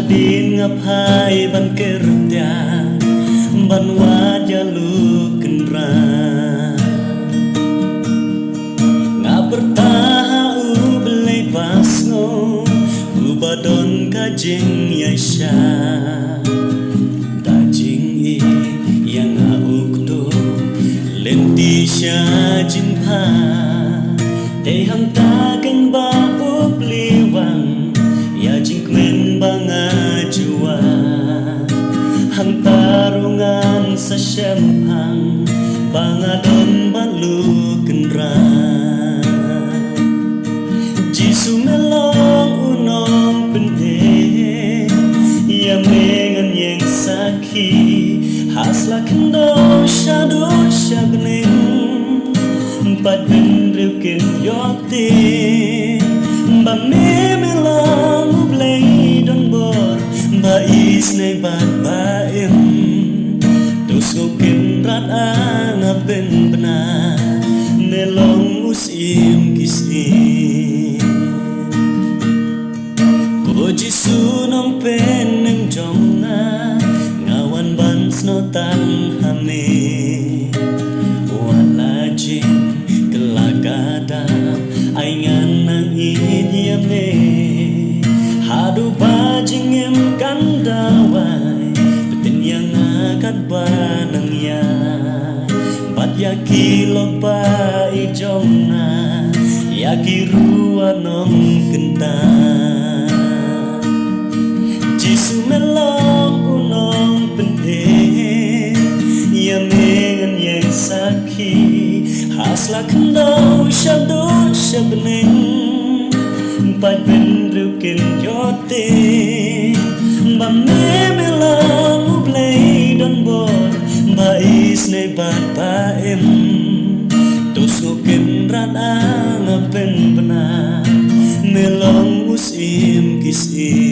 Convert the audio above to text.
din ngapai ban kerja ban wajalu kenra ngapertahu belai pasno ubadon kajing yaisha dajing yang aukdo lentisha jinpa dehang taken ba upliwang ya jingkmen banga jua hang tarungan sa siyempang bangadon balu kenra jisu melong unong pente ya mengan yang saki hasla kendo shadu shabning pat benrukin yote ba me melong blay don bor ba isne bat ba tus ngokin rat anga ben bena nelong usim kisim ko jisu nong pen neng jonga ngawan ban sno tan hame wala jing kelagada aingan nang idiame hadu bajing em kandawai betin yang akat banang ya bat yaki lopa ijongna yaki ruanong kenta jisu melong unong pente ya mengan yang saki hasla kendo shadu shabning pat benrukin yote ba me melong ublay don bor ba isne bat ba tus ngokin rat anga pen bena melong usim kisim